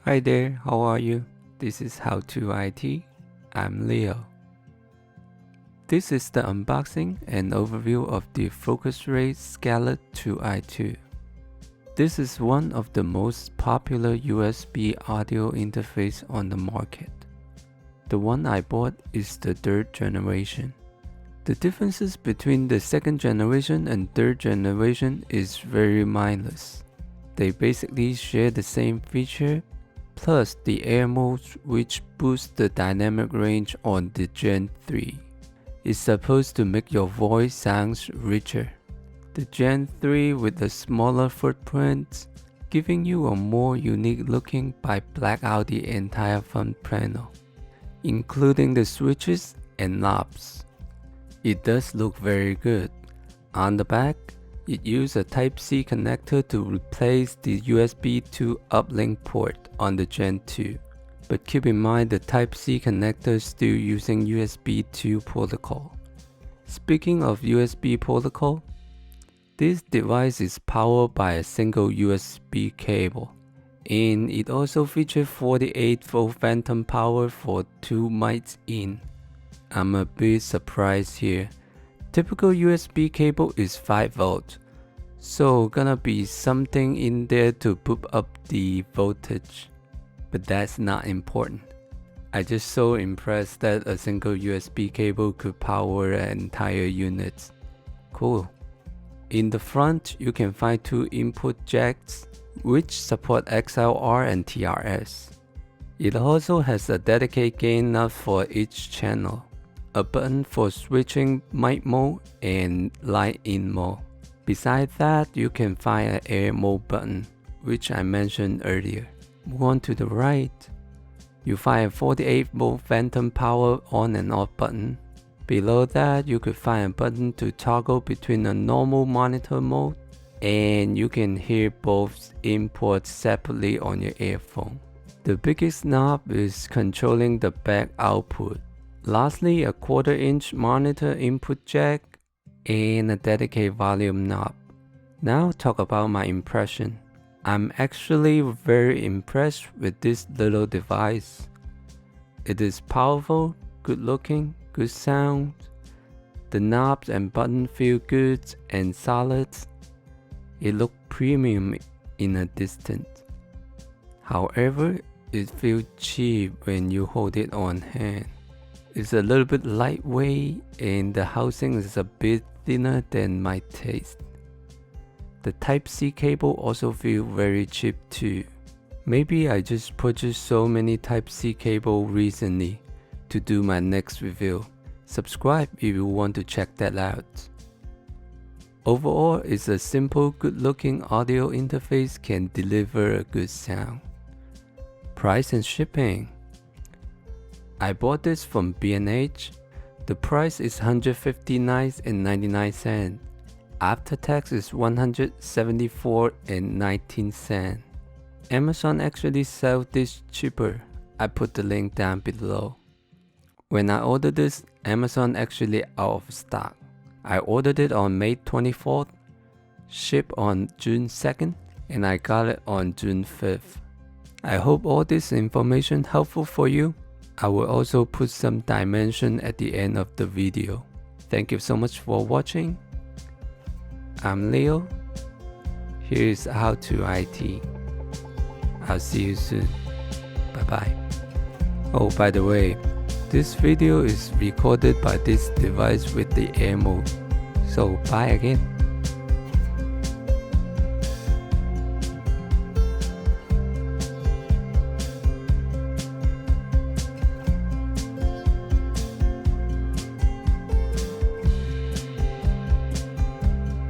Hi there, how are you? This is How2IT. I'm Leo. This is the unboxing and overview of the Focusrite Scarlett 2i2. This is one of the most popular USB audio interface on the market. The one I bought is the third generation. The differences between the second generation and third generation is very mindless. They basically share the same feature, plus the air mode, which boosts the dynamic range on the Gen 3. It's supposed to make your voice sounds richer. The Gen 3 with a smaller footprint, giving you a more unique looking by black out the entire front panel, including the switches and knobs. It does look very good. On the back, it uses a Type-C connector to replace the USB 2 uplink port on the Gen 2. But keep in mind the Type-C connector is still using USB 2 protocol. Speaking of USB protocol, this device is powered by a single USB cable. And it also features 48V phantom power for 2 mics in. I'm a bit surprised here. Typical USB cable is 5V, so gonna be something in there to pump up the voltage, but that's not important. I just so impressed that a single USB cable could power an entire unit. Cool. In the front, you can find 2 input jacks, which support XLR and TRS. It also has a dedicated gain knob for each channel, a button for switching mic mode and light-in mode. Besides that, you can find an air mode button, which I mentioned earlier. Move on to the right, you find a 48V phantom power on and off button. Below that, you could find a button to toggle between a normal monitor mode, and you can hear both inputs separately on your earphone. The biggest knob is controlling the back output. Lastly, a 1/4-inch monitor input jack and a dedicated volume knob. Now talk about my impression. I'm actually very impressed with this little device. It is powerful, good looking, good sound. The knobs and buttons feel good and solid. It looks premium in a distance. However, it feels cheap when you hold it on hand. It's a little bit lightweight and the housing is a bit thinner than my taste. The Type-C cable also feels very cheap too. Maybe I just purchased so many Type-C cable recently to do my next review. Subscribe if you want to check that out. Overall, it's a simple, good-looking audio interface can deliver a good sound. Price and shipping. I bought this from B&H. The price is $159.99. After tax is $174.19. Amazon actually sells this cheaper. I put the link down below. When I ordered this, Amazon actually out of stock. I ordered it on May 24th, shipped on June 2nd, and I got it on June 5th. I hope all this information helpful for you. I will also put some dimension at the end of the video. Thank you so much for watching. I'm Leo. Here is How2IT. I'll see you soon. Bye bye. Oh, by the way, this video is recorded by this device with the air mode. So bye again.